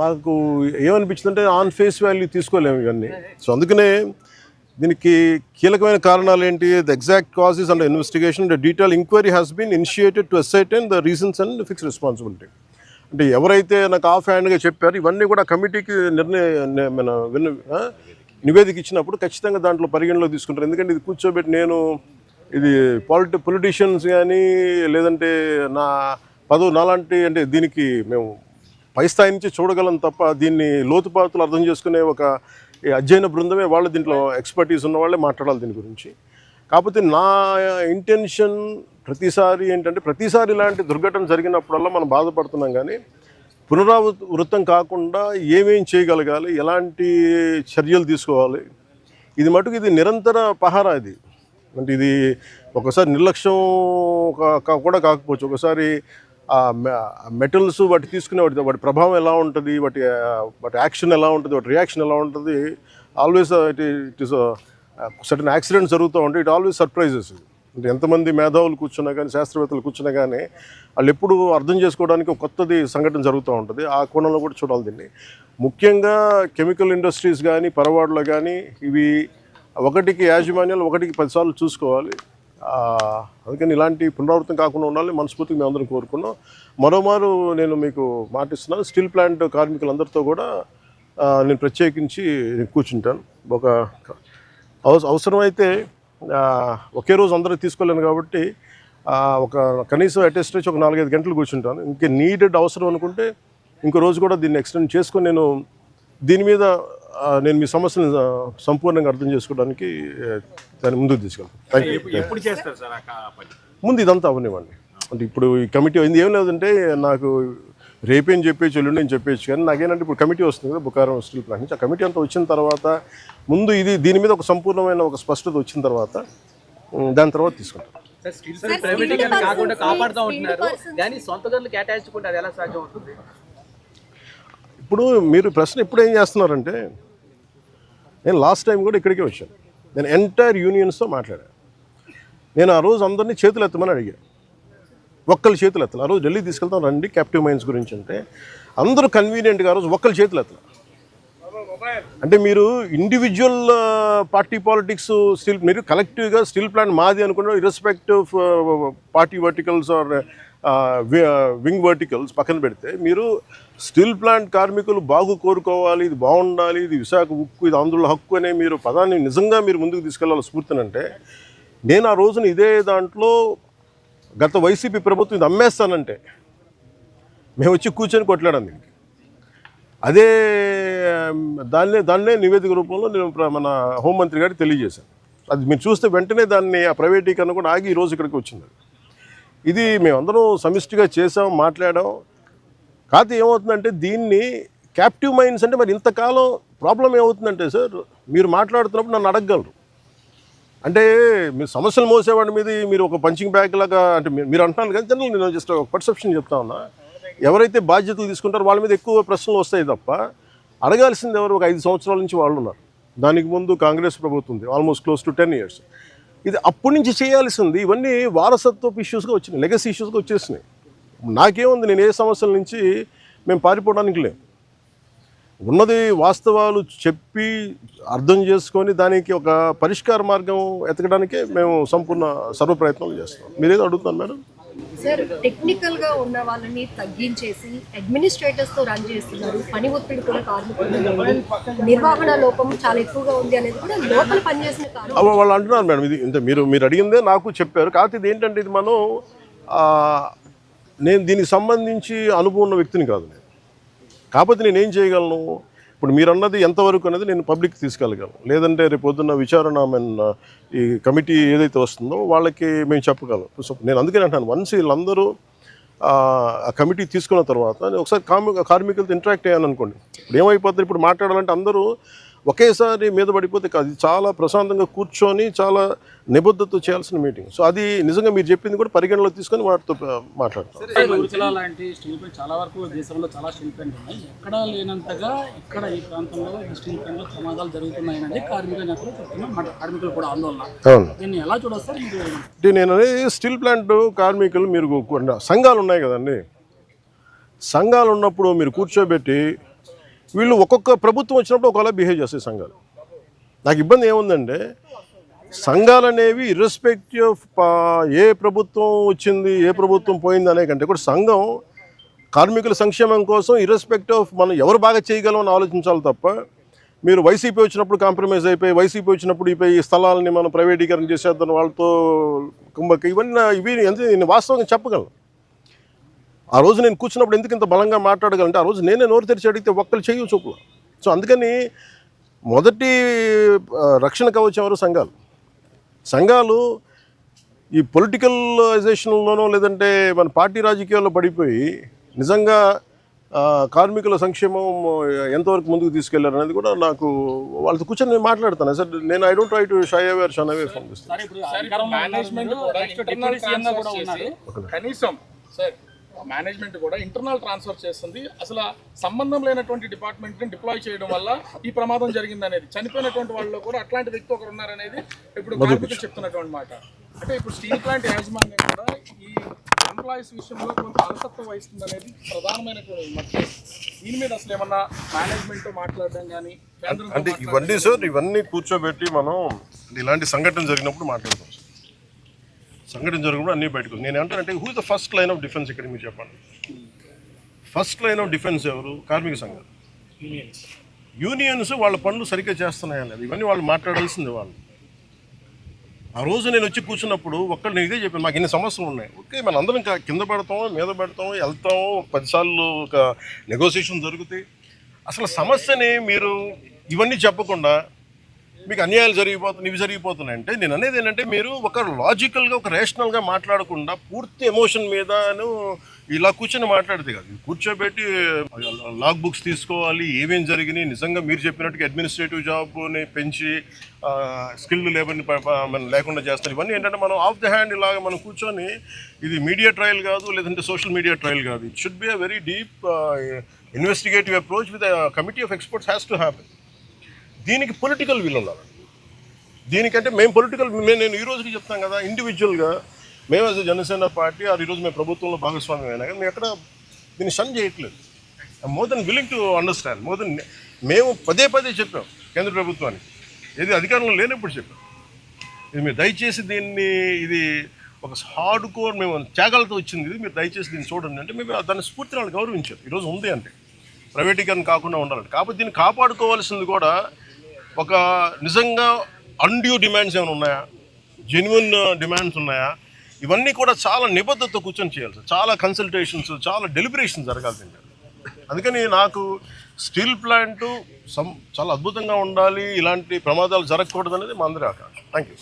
మాకు ఏమనిపించిందంటే on face value తీసుకోలేము ఇవన్నీ. సో అందుకనే దీనికి కీలకమైన కారణాలు ఏంటి, the exact causes and investigation the detail enquiry has been initiated to ascertain the reasons and fix responsibility. అంటే ఎవరైతే నాకు ఆఫ్ హ్యాండ్గా చెప్పారు ఇవన్నీ కూడా కమిటీకి నివేదిక ఇచ్చినప్పుడు ఖచ్చితంగా దాంట్లో పరిగణలో తీసుకుంటారు. ఎందుకంటే ఇది కూర్చోబెట్టి నేను ఇది పొలిటీషియన్స్ కానీ లేదంటే నా పదవి నాలాంటి అంటే దీనికి మేము పై స్థాయి నుంచి చూడగలం తప్ప దీన్ని లోతుపాతులు అర్థం చేసుకునే ఒక అధ్యయన బృందమే వాళ్ళు దీంట్లో ఎక్స్పర్టీస్ ఉన్న వాళ్ళే మాట్లాడాలి దీని గురించి. కాకపోతే నా ఇంటెన్షన్ ప్రతిసారి ఏంటంటే ప్రతిసారి ఇలాంటి దుర్ఘటన జరిగినప్పుడల్లా మనం బాధపడుతున్నాం, కానీ పునరావృతం కాకుండా ఏమేం చేయగలగాలి, ఎలాంటి చర్యలు తీసుకోవాలి, ఇది మటుకు ఇది నిరంతర పహారా. ఇది అంటే ఇది ఒకసారి నిర్లక్ష్యం కూడా కాకపోవచ్చు. ఒకసారి మెటల్స్ వాటి తీసుకునే వాటి ప్రభావం ఎలా ఉంటుంది, వాటి యాక్షన్ ఎలా ఉంటుంది, వాటి రియాక్షన్ ఎలా ఉంటుంది, always it is certain accidents జరుగుతూ ఉంటాయి. It always surprises. అంటే ఎంతమంది మేధావులు కూర్చున్నా కానీ శాస్త్రవేత్తలు కూర్చున్నా కానీ వాళ్ళు ఎప్పుడు అర్థం చేసుకోవడానికి ఒక కొత్తది సంఘటన జరుగుతూ ఉంటుంది. ఆ కోణంలో కూడా చూడాలి దీన్ని. ముఖ్యంగా కెమికల్ ఇండస్ట్రీస్ కానీ పరవాడలో కానీ ఇవి ఒకటికి యాజమాన్యాలు ఒకటికి 10 సార్లు చూసుకోవాలి. అందుకని ఇలాంటి పునరావృతం కాకుండా ఉండాలని మనస్ఫూర్తిగా మేము అందరం కోరుకున్నాం. మరోమారు నేను మీకు మాటిస్తున్నాను, స్టీల్ ప్లాంట్ కార్మికులందరితో కూడా నేను ప్రత్యేకించి కూర్చుంటాను. ఒక అవసరమైతే ఒకే రోజు అందరూ తీసుకోలేను కాబట్టి ఒక కనీసం అటెస్ట్ ఒక 4-5 గంటలు కూర్చుంటాను. ఇంకే నీడెడ్ అవసరం అనుకుంటే ఇంకో రోజు కూడా దీన్ని ఎక్స్టెండ్ చేసుకొని నేను దీని మీద నేను మీ సమస్యను సంపూర్ణంగా అర్థం చేసుకోవడానికి దాన్ని ముందుకు తీసుకెళ్తాను. ముందు ఇదంతా అవనివ్వండి. అంటే ఇప్పుడు ఈ కమిటీ అయింది ఏం లేదంటే నాకు రేపేం చెప్పేసి ఎల్లుండి నేను చెప్పేసి, కానీ నాకేంటంటే ఇప్పుడు కమిటీ వస్తుంది కదా బుకారం స్టీల్ ప్లాంట్ నుంచి. ఆ కమిటీ అంతా వచ్చిన తర్వాత ముందు దీని మీద ఒక సంపూర్ణమైన ఒక స్పష్టత వచ్చిన తర్వాత దాని తర్వాత తీసుకుంటాను. ఇప్పుడు మీరు ప్రశ్న ఇప్పుడు ఏం చేస్తున్నారంటే, నేను లాస్ట్ టైం కూడా ఇక్కడికే వచ్చాను. నేను ఎంటైర్ యూనియన్స్తో మాట్లాడాను. నేను ఆ రోజు అందరినీ చేతులు ఎత్తమని అడిగాను. ఒక్కళ్ళు చేతులు ఎత్తాలి. ఆ రోజు ఢిల్లీ తీసుకెళ్తాం రండి క్యాప్టివ్ మైన్స్ గురించి అంటే అందరూ కన్వీనియంట్గా ఆ రోజు ఒక్కళ్ళు చేతులు ఎత్తాలి. అంటే మీరు ఇండివిజువల్ పార్టీ పాలిటిక్స్ స్టిల్ మీరు కలెక్టివ్గా స్టీల్ ప్లాంట్ మాది అనుకున్న irrespective party verticals or wing verticals పక్కన పెడితే మీరు స్టీల్ ప్లాంట్ కార్మికులు బాగు కోరుకోవాలి, ఇది బాగుండాలి, ఇది విశాఖ ఉక్కు, ఇది ఆంధ్రుల హక్కు అనే మీరు పదాన్ని నిజంగా మీరు ముందుకు తీసుకెళ్ళాలి స్ఫూర్తినంటే, నేను ఆ రోజున ఇదే దాంట్లో గత వైసీపీ ప్రభుత్వం ఇది అమ్మేస్తానంటే మేము వచ్చి కూర్చొని కొట్లాడాం దీనికి. అదే దాన్నే నివేదిక రూపంలో నేను మన హోంమంత్రి గారికి తెలియజేశాను. అది మీరు చూస్తే వెంటనే దాన్ని ఆ ప్రైవేటీకరణ కూడా ఆగి ఈరోజు ఇక్కడికి వచ్చింది. ఇది మేమందరం సమిష్టిగా చేసాం, మాట్లాడాం. కాకపోతే ఏమవుతుందంటే దీన్ని క్యాప్టివ్ మైన్స్ అంటే మరి ఇంతకాలం ప్రాబ్లం ఏమవుతుందంటే సార్, మీరు మాట్లాడుతున్నప్పుడు నన్ను అడగగలరు. అంటే మీరు సమస్యలు మోసేవాడి మీద మీరు ఒక పంచింగ్ బ్యాగ్ లాగా అంటే మీరు అంటున్నారు కానీ జనరల్ నేను జస్ట్ ఒక పర్సెప్షన్ చెప్తా ఉన్నా. ఎవరైతే బాధ్యతలు తీసుకుంటారో వాళ్ళ మీద ఎక్కువ ప్రశ్నలు వస్తాయి తప్ప అడగాల్సింది ఎవరు? ఒక 5 సంవత్సరాల నుంచి వాళ్ళు ఉన్నారు. దానికి ముందు కాంగ్రెస్ ప్రభుత్వం ఉంది, ఆల్మోస్ట్ క్లోజ్ టు 10 years. ఇది అప్పటి నుంచి చేయాల్సింది. ఇవన్నీ వారసత్వపు ఇష్యూస్గా వచ్చినాయి, లెగసీ ఇష్యూస్గా వచ్చేసినాయి. నాకేముంది, నేను ఏ సమస్యల నుంచి మేము పారిపోవడానికి లేము. ఉన్నది వాస్తవాలు చెప్పి అర్థం చేసుకొని దానికి ఒక పరిష్కార మార్గం ఎతకడానికే మేము సంపూర్ణ సర్వప్రయత్నాలు చేస్తాం. మీరేదో అడుగుతున్నారు మేడం? సార్, టెక్నికల్గా ఉన్న వాళ్ళని తగ్గించేసి అడ్మినిస్ట్రేటర్స్తో రన్ చేస్తున్నారు. పని ఒత్తిడి కూడా కార్మికులు, నిర్వహణ లోపం చాలా ఎక్కువగా ఉంది అనేది కూడా లోపల పనిచేసిన వాళ్ళు అంటున్నారు మేడం. ఇది ఇంత మీరు అడిగిందే నాకు చెప్పారు. కాకపోతే ఇది ఏంటంటే ఇది నేను దీనికి సంబంధించి అనుభవం ఉన్న వ్యక్తిని కాదు నేను. కాకపోతే నేనేం చేయగలను, ఇప్పుడు మీరు అన్నది ఎంతవరకు అనేది నేను పబ్లిక్ తీసుకెళ్ళగలను. లేదంటే రేపు పొద్దున్న విచారణ ఈ కమిటీ ఏదైతే వస్తుందో వాళ్ళకి మేము చెప్పగలం. సో నేను అందుకని అంటాను, వన్స్ వీళ్ళందరూ ఆ కమిటీ తీసుకున్న తర్వాత నేను ఒకసారి కార్మికులతో ఇంటరాక్ట్ అయ్యాను అనుకోండి. ఇప్పుడు ఏమైపోతుంది, ఇప్పుడు మాట్లాడాలంటే అందరూ ఒకేసారి మీద పడిపోతే కాదు. చాలా ప్రశాంతంగా కూర్చొని చాలా నిబద్ధతతో చేయాల్సిన మీటింగ్. సో అది నిజంగా మీరు చెప్పింది కూడా పరిగణలో తీసుకొని వాటితో మాట్లాడతాం. చాలా వరకు దేశంలో చాలా స్టీల్ ప్లాంట్ ఉన్నాయి. ఎక్కడ లేనంతగా ఇక్కడ ఈ ప్రాంతంలో స్టీల్ ప్లాంట్లో ప్రమాదాలు జరుగుతున్నాయని కార్మిక నేతలు చెప్తున్నారు. కార్మికులు కూడా ఆందోళన. దీన్ని ఎలా చూడొస్తారు? నేను స్టీల్ ప్లాంట్ కార్మికులు మీరు సంఘాలు ఉన్నాయి కదండి, సంఘాలు ఉన్నప్పుడు మీరు కూర్చోబెట్టి వీళ్ళు ఒక్కొక్క ప్రభుత్వం వచ్చినప్పుడు ఒకలా బిహేవ్ చేస్తాయి సంఘాలు. నాకు ఇబ్బంది ఏముందంటే సంఘాలు అనేవి ఇర్రెస్పెక్టివ్ ఆఫ్ ఏ ప్రభుత్వం వచ్చింది ఏ ప్రభుత్వం పోయింది అనే కంటే కూడా సంఘం కార్మికుల సంక్షేమం కోసం ఇర్రెస్పెక్టివ్ ఆఫ్ మనం ఎవరు బాగా చేయగలం అని ఆలోచించాలి తప్ప మీరు వైసీపీ వచ్చినప్పుడు కాంప్రమైజ్ అయిపోయి వైసీపీ వచ్చినప్పుడు ఈ స్థలాలని మనం ప్రైవేటీకరణ చేసేద్దాం వాళ్ళతో కుంభక ఇవి నేను వాస్తవంగా చెప్పగలను. ఆ రోజు నేను కూర్చున్నప్పుడు ఎందుకు ఇంత బలంగా మాట్లాడగలంటే ఆ రోజు నేనే నోరు తెరిచి అడిగితే ఒక్కరు చెయ్యి చూపులు. సో అందుకని మొదటి రక్షణ కవచం ఎవరు సంఘాలు ఈ పొలిటికలైజేషన్లోనో లేదంటే మన పార్టీ రాజకీయాల్లో పడిపోయి నిజంగా కార్మికుల సంక్షేమం ఎంతవరకు ముందుకు తీసుకెళ్లారు అనేది కూడా నాకు వాళ్ళతో కూర్చొని నేను మాట్లాడతాను సార్. నేను I don't try to shy away shun away from this. కనీసం సార్ మేనేజ్మెంట్ కూడా ఇంటర్నల్ ట్రాన్స్ఫర్ చేస్తుంది. అసలు సంబంధం లేనటువంటి డిపార్ట్మెంట్ని డిప్లాయ్ చేయడం వల్ల ఈ ప్రమాదం జరిగింది అనేది, చనిపోయినటువంటి వాళ్ళలో కూడా అట్లాంటి వ్యక్తి ఒకరు ఉన్నారనేది ఇప్పుడు కార్మికులు చెప్తున్నటువంటి మాట. అంటే ఇప్పుడు స్టీల్ ప్లాంట్ యాజమాన్యం కూడా ఈ ఎంప్లాయీస్ విషయంలో కొంత అలసత్వం వహిస్తుంది అనేది ప్రధానమైనటువంటి మధ్య. దీని మీద అసలు ఏమన్నా మేనేజ్మెంట్ మాట్లాడడం కానీ అంటే ఇవన్నీ సార్ ఇవన్నీ కూర్చోబెట్టి మనం ఇలాంటి సంఘటన జరిగినప్పుడు మాట్లాడతాం. సంఘటన జరిగినప్పుడు అన్నీ బయటకు నేను ఏమంటానంటే who is the first line of defence ఇక్కడ మీరు చెప్పండి. ఫస్ట్ లైన్ ఆఫ్ డిఫెన్స్ ఎవరు? కార్మిక సంఘాలు, యూనియన్స్ వాళ్ళ పనులు సరిగ్గా చేస్తున్నాయా లేదు ఇవన్నీ వాళ్ళు మాట్లాడాల్సింది. వాళ్ళు ఆ రోజు నేను వచ్చి కూర్చున్నప్పుడు ఒక్కళ్ళు నేను ఇదే చెప్పాను, మాకు ఇన్ని సమస్యలు ఉన్నాయి. ఓకే మన అందరం కింద పెడతాం మీద పెడతాం వెళ్తాం 10 సార్లు ఒక నెగోసియేషన్ జరుగుతాయి. అసలు సమస్యని మీరు ఇవన్నీ చెప్పకుండా మీకు అన్యాయాలు జరిగిపోతున్నాయి ఇవి జరిగిపోతున్నాయి అంటే నేను అనేది ఏంటంటే మీరు ఒక లాజికల్గా ఒక రేషనల్గా మాట్లాడకుండా పూర్తి ఎమోషన్ మీదను ఇలా కూర్చొని మాట్లాడితే కాదు. కూర్చోబెట్టి లాగ్ బుక్స్ తీసుకోవాలి ఏమేం జరిగినాయి నిజంగా మీరు చెప్పినట్టుగా అడ్మినిస్ట్రేటివ్ జాబ్ని పెంచి స్కిల్డ్ లేబర్ని లేకుండా చేస్తారు. ఇవన్నీ ఏంటంటే మనం ఆఫ్ ది హ్యాండ్ ఇలాగ మనం కూర్చొని ఇది మీడియా ట్రయల్ కాదు లేదంటే సోషల్ మీడియా ట్రయల్ కాదు. It should be a very deep investigative approach with committee of experts has to happen. దీనికి పొలిటికల్ విల్ ఉండాలి. దీనికంటే మేము నేను ఈ రోజుకి చెప్తాం కదా ఇండివిజువల్గా మేము యాజ్ జనసేన పార్టీ ఈరోజు మేము ప్రభుత్వంలో భాగస్వామ్యం అయినా కానీ మేము ఎక్కడ దీన్ని షన్ చేయట్లేదు. More than willing to understand more than మేము పదే చెప్పాం కేంద్ర ప్రభుత్వానికి ఏది అధికారంలో లేనప్పుడు చెప్పాం ఇది మీరు దయచేసి దీన్ని ఇది ఒక హార్డ్ కోర్ మేము త్యాగాలతో వచ్చింది ఇది మీరు దయచేసి దీన్ని చూడండి అంటే మేము దాన్ని స్ఫూర్తిని వాళ్ళు గౌరవించారు. ఈరోజు ఉంది అంటే ప్రైవేటీకరణ కాకుండా ఉండాలంటే కాకపోతే దీన్ని కాపాడుకోవాల్సింది కూడా ఒక నిజంగా అన్డ్యూ డిమాండ్స్ ఏమైనా ఉన్నాయా జెన్యున్ డిమాండ్స్ ఉన్నాయా ఇవన్నీ కూడా చాలా నిబద్ధతతో కూర్చొని చేయాలి సార్. చాలా కన్సల్టేషన్స్ చాలా డెలిబరేషన్ జరగాల్సింది. అందుకని నాకు స్టీల్ ప్లాంటు చాలా అద్భుతంగా ఉండాలి ఇలాంటి ప్రమాదాలు జరగకూడదు అనేది మా అందరి ఆకాంక్ష. Thank you.